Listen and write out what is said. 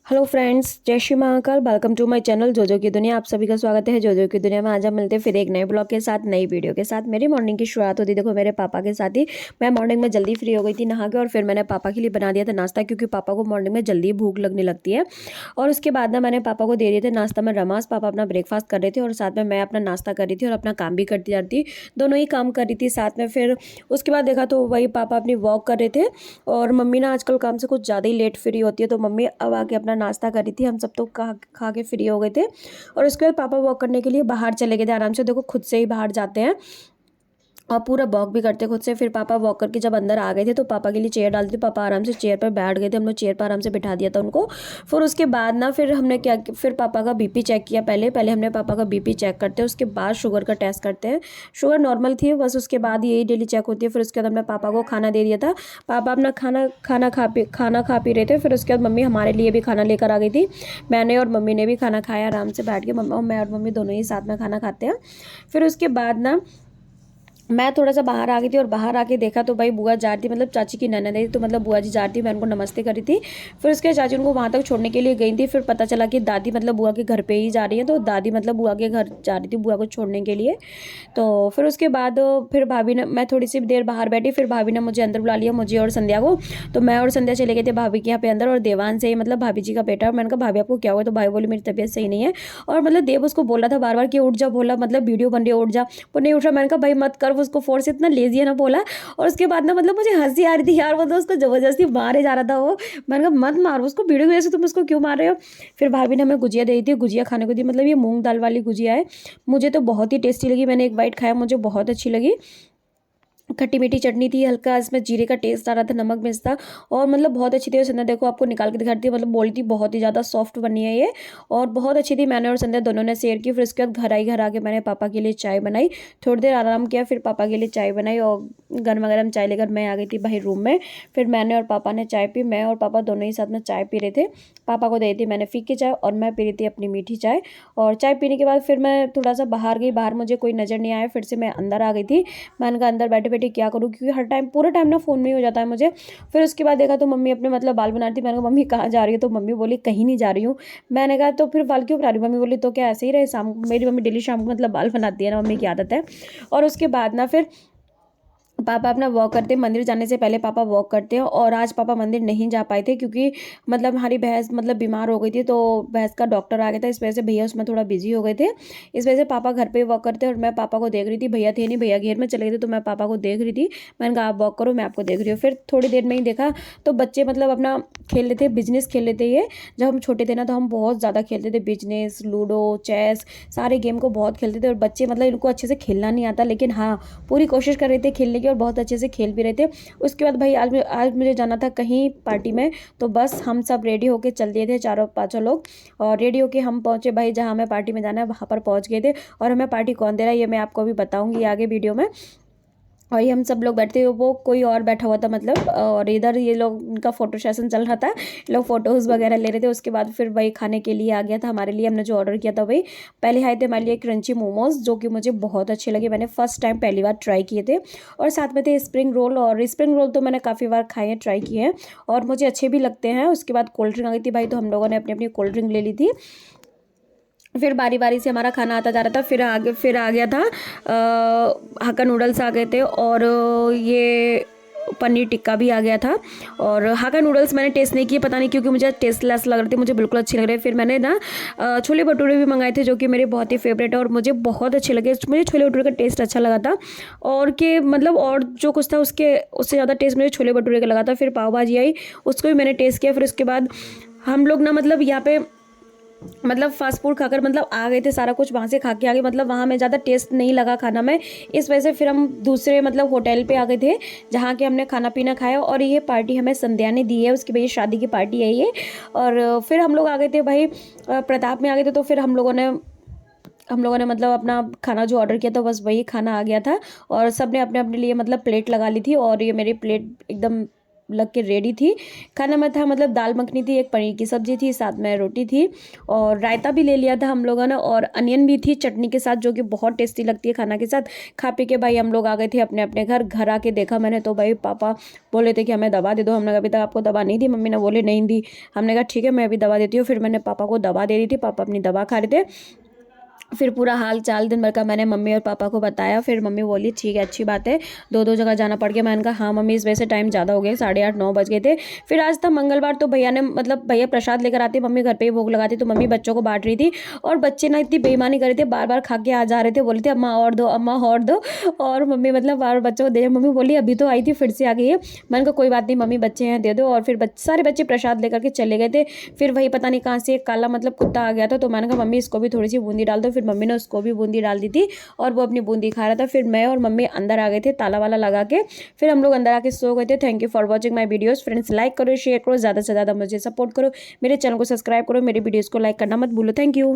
Hello friends, जय Shri Mahakal. Welcome to my channel Jojo की दुनिया। आप सभी का स्वागत है जोजो की दुनिया में। आज हम मिलते हैं फिर एक नए ब्लॉग के साथ, नई वीडियो के साथ। मेरी मॉर्निंग की शुरुआत होती देखो मेरे पापा के साथ ही। मैं मॉर्निंग में जल्दी फ्री हो गई थी नहा के, और फिर मैंने पापा के लिए बना दिया था नाश्ता, क्योंकि पापा को मॉर्निंग में जल्दी भूख लगने लगती है। और उसके बाद ना मैंने पापा को दे दिए थे नाश्ता में रमास। पापा अपना ब्रेकफास्ट कर रहे थे और साथ में मैं अपना नाश्ता कर रही थी और अपना काम भी करती जाती, दोनों ही काम कर रही थी साथ में। फिर उसके बाद देखा तो वही पापा अपनी वॉक कर रहे थे, और मम्मी ना आजकल काम से कुछ ज़्यादा ही लेट फ्री होती है, तो मम्मी अब आके अपना नाश्ता कर रही थी। हम सब तो खा खा के फ्री हो गए थे, और उसके बाद पापा वॉक करने के लिए बाहर चले गए थे आराम से। देखो खुद से ही बाहर जाते हैं और पूरा वॉक भी करते खुद से। फिर पापा वॉक करके जब अंदर आ गए थे तो पापा के लिए चेयर डालती थी। पापा आराम से चेयर पर बैठ गए थे, हम लोग चेयर पर आराम से बिठा दिया था उनको। फिर उसके बाद ना फिर हमने क्या, फिर पापा का बीपी चेक किया। पहले पहले हमने पापा का बीपी चेक करते हैं, उसके बाद शुगर का टेस्ट करते हैं। शुगर नॉर्मल थी बस, उसके बाद यही डेली चेक होती है। फिर उसके बाद हमने पापा को खाना दे दिया था। पापा अपना खाना खा पी रहे थे। फिर उसके बाद मम्मी हमारे लिए भी खाना लेकर आ गई थी। मैंने और मम्मी ने भी खाना खाया आराम से बैठ के। मम्मा, मैं और मम्मी दोनों ही साथ में खाना खाते हैं। फिर उसके बाद ना मैं थोड़ा सा बाहर आ गई थी, और बाहर आके देखा तो भाई बुआ जा रही थी, मतलब चाची की ननद है, तो मतलब बुआ जी जा रही थी। मैं उनको नमस्ते करी थी। फिर उसके चाची उनको वहाँ तक छोड़ने के लिए गई थी। फिर पता चला कि दादी मतलब बुआ के घर पे ही जा रही है, तो दादी मतलब बुआ के घर जा रही थी बुआ को छोड़ने के लिए। तो फिर उसके बाद फिर भाभी ने, मैं थोड़ी सी देर बाहर बैठी, फिर भाभी ने मुझे अंदर बुला लिया, मुझे और संध्या को। तो मैं और संध्या चले गए थे भाभी के यहाँ पे अंदर, और देवान से मतलब भाभी जी का बेटा। और मैंने कहा भाभी आपको क्या हुआ? तो भाई बोली मेरी तबीयत सही नहीं है। और मतलब देव उसको बोला था बार बार कि उठ जा, बोला मतलब वीडियो बन रही है उठ जा, वो नहीं उठ रहा। मैंने कहा भाई मत कर, वो उसको फोर्स, इतना लेजी है ना बोला। और उसके बाद ना मतलब मुझे हंसी आ रही थी यार, मतलब उसको जबरदस्ती मारे जा रहा था वो। मैंने कहा मत मारो उसको, वीडियो की वजह से तुम उसको क्यों मार रहे हो? फिर भाभी ने हमें गुजिया दे दी थी, गुजिया खाने को दी। मतलब ये मूंग दाल वाली गुजिया है, मुझे तो बहुत ही टेस्टी लगी। मैंने एक बाइट खाया, मुझे बहुत अच्छी लगी। खट्टी मीठी चटनी थी, हल्का इसमें जीरे का टेस्ट आ रहा था, नमक मिर्च था, और मतलब बहुत अच्छी थी। और संध्या देखो आपको निकाल के दिखाती है, मतलब बोली थी बहुत ही ज़्यादा सॉफ्ट बनी है ये, और बहुत अच्छी थी। मैंने और संध्या दोनों ने शेयर की। फिर उसके बाद घर आके मैंने पापा के लिए चाय बनाई, थोड़ी देर आराम किया, फिर पापा के लिए चाय बनाई, और गर्मा गर्म चाय लेकर मैं आ गई थी भाई रूम में। फिर मैंने और पापा ने चाय पी, मैं और पापा दोनों ही साथ में चाय पी रहे थे। पापा को दे दी मैंने फीकी चाय, और मैं पी रही थी अपनी मीठी चाय। और चाय पीने के बाद फिर मैं थोड़ा सा बाहर गई, बाहर मुझे कोई नज़र नहीं आया, फिर से मैं अंदर आ गई थी। मैंने कहा अंदर बैठे बैठे क्या करूँ, क्योंकि हर टाइम पूरा टाइम ना फ़ोन में ही हो जाता है मुझे। फिर उसके बाद देखा तो मम्मी अपने मतलब बाल बना रही थी। मैंने कहा मम्मी कहाँ जा रही है? तो मम्मी बोली कहीं नहीं जा रही हूँ। मैंने कहा तो फिर बाल क्यों बना रही हूँ? मम्मी बोली तो क्या ऐसे ही रहे शाम को? मेरी मम्मी डेली शाम को मतलब बाल बनाती है ना, मम्मी की आदत है। और उसके बाद ना फिर पापा अपना वॉक करते हैं। मंदिर जाने से पहले पापा वॉक करते हैं, और आज पापा मंदिर नहीं जा पाए थे, क्योंकि मतलब हमारी भैंस मतलब बीमार हो गई थी, तो भैंस का डॉक्टर आ गया था। इस वजह से भैया उसमें थोड़ा बिजी हो गए थे। इस वजह से पापा घर पे ही वॉक करते हैं, और मैं पापा को देख रही थी। भैया थे नहीं, भैया घेर में चले गए थे, तो मैं पापा को देख रही थी। मैंने कहा आप वॉक करो, मैं आपको देख रही हूँ। फिर थोड़ी देर में ही देखा तो बच्चे मतलब अपना खेल लेते, बिजनेस खेल लेते। ये जब हम छोटे थे ना तो हम बहुत ज़्यादा खेलते थे, बिजनेस, लूडो, चेस, सारे गेम को बहुत खेलते थे। और बच्चे मतलब इनको अच्छे से खेलना नहीं आता, लेकिन हाँ पूरी कोशिश कर रहे थे खेलने की, और बहुत अच्छे से खेल भी रहे थे। उसके बाद भाई आज मुझे जाना था कहीं पार्टी में, तो बस हम सब रेडी होके चल दिए थे, चारों पांचों लोग। और रेडी होके हम पहुंचे भाई, जहाँ हमें पार्टी में जाना है वहाँ पर पहुंच गए थे। और हमें पार्टी कौन दे रहा है ये मैं आपको अभी बताऊंगी आगे वीडियो में। और ये हम सब लोग बैठते हुए, वो कोई और बैठा हुआ था मतलब, और इधर ये लोग, इनका फोटो सेशन चल रहा था, ये लोग फोटोज़ वगैरह ले रहे थे। उसके बाद फिर वही खाने के लिए आ गया था हमारे लिए। हमने जो ऑर्डर किया था वही, पहले आए थे हमारे लिए क्रंची मोमोज, जो कि मुझे बहुत अच्छे लगे। मैंने फर्स्ट टाइम पहली बार ट्राई किए थे। और साथ में थे स्प्रिंग रोल, और स्प्रिंग रोल तो मैंने काफ़ी बार खाए हैं, ट्राई किए हैं, और मुझे अच्छे भी लगते हैं। उसके बाद कोल्ड ड्रिंक आ गई थी भाई, तो हम लोगों ने अपनी अपनी कोल्ड ड्रिंक ले ली थी। फिर बारी बारी से हमारा खाना आता जा रहा था। फिर आ गया था हक्का नूडल्स आ गए थे, और ये पनीर टिक्का भी आ गया था। और हक्का नूडल्स मैंने टेस्ट नहीं किए, पता नहीं क्योंकि मुझे टेस्टलेस लग रहे थे, मुझे बिल्कुल अच्छे लग रहे। फिर मैंने ना छोले भटूरे भी मंगाए थे, जो कि मेरे बहुत ही फेवरेट है, और मुझे बहुत अच्छे लगे। मुझे छोले भटूरे का टेस्ट अच्छा लगा था, और कि मतलब और जो कुछ था उसके उससे ज़्यादा टेस्ट मुझे छोले भटूरे का लगा था। फिर पाव भाजी आई, उसको भी मैंने टेस्ट किया। फिर उसके बाद हम लोग ना मतलब यहाँ पे मतलब फास्ट फूड खाकर मतलब आ गए थे, सारा कुछ वहाँ से खा के आ गए, मतलब वहाँ में ज़्यादा टेस्ट नहीं लगा खाना में। इस वजह से फिर हम दूसरे मतलब होटल पे आ गए थे, जहाँ के हमने खाना पीना खाया। और ये पार्टी हमें संध्या ने दी है, उसकी भाई शादी की पार्टी है ये। और फिर हम लोग आ गए थे भाई प्रताप में आ गए थे। तो फिर हम लोगों ने मतलब अपना खाना जो ऑर्डर किया था बस वही खाना आ गया था, और सब ने अपने अपने लिए मतलब प्लेट लगा ली थी। और ये मेरी प्लेट एकदम लग के रेडी थी। खाना में था मतलब दाल मखनी थी, एक पनीर की सब्जी थी, साथ में रोटी थी और रायता भी ले लिया था हम लोगों ने और अनियन भी थी चटनी के साथ, जो कि बहुत टेस्टी लगती है खाना के साथ। खा पी के भाई हम लोग आ गए थे अपने अपने घर आके देखा मैंने तो भाई पापा बोले थे कि हमें दवा दे दो। हमने कहा अभी तक आपको दवा नहीं दी। मम्मी ने बोले नहीं दी। हमने कहा ठीक है मैं अभी दवा देती हूँ। फिर मैंने पापा को दवा दे दी थी, पापा अपनी दवा खा रहे थे। फिर पूरा हाल चाल दिन भर का मैंने मम्मी और पापा को बताया। फिर मम्मी बोली ठीक है अच्छी बात है, दो जगह जाना पड़ गया। मैंने कहा हाँ मम्मी इस वजह से टाइम ज़्यादा हो गया, 8:30-9 बज गए थे। फिर आज था मंगलवार तो भैया ने मतलब भैया प्रसाद लेकर आते, मम्मी घर पे ही भोग लगाती, तो मम्मी बच्चों को बांट रही थी। और बच्चे ना इतनी बेईमानी कर रहे थे, बार बार खा के आ जा रहे थे, बोले थे अम्मा और दो अम्मा और दो। और मम्मी मतलब बार बच्चों को दे, मम्मी बोली अभी तो आई थी फिर से आ गई है। मैंने कहा कोई बात नहीं मम्मी बच्चे हैं दे दो। और फिर सारे बच्चे प्रसाद लेकर के चले गए थे। फिर वही पता नहीं कहाँ से एक काला मतलब कुत्ता आ गया था, तो मैंने कहा मम्मी इसको भी थोड़ी सी बूंदी डाल दो। फिर मम्मी ने उसको भी बूंदी डाल दी थी और वो अपनी बूंदी खा रहा था। फिर मैं और मम्मी अंदर आ गए थे ताला वाला लगा के। फिर हम लोग अंदर आके सो गए थे। Thank you for watching my videos friends. Like करो, शेयर करो, ज़्यादा से ज़्यादा मुझे सपोर्ट करो, मेरे चैनल को सब्सक्राइब करो, मेरी वीडियोस को लाइक करना मत भूलो। Thank you.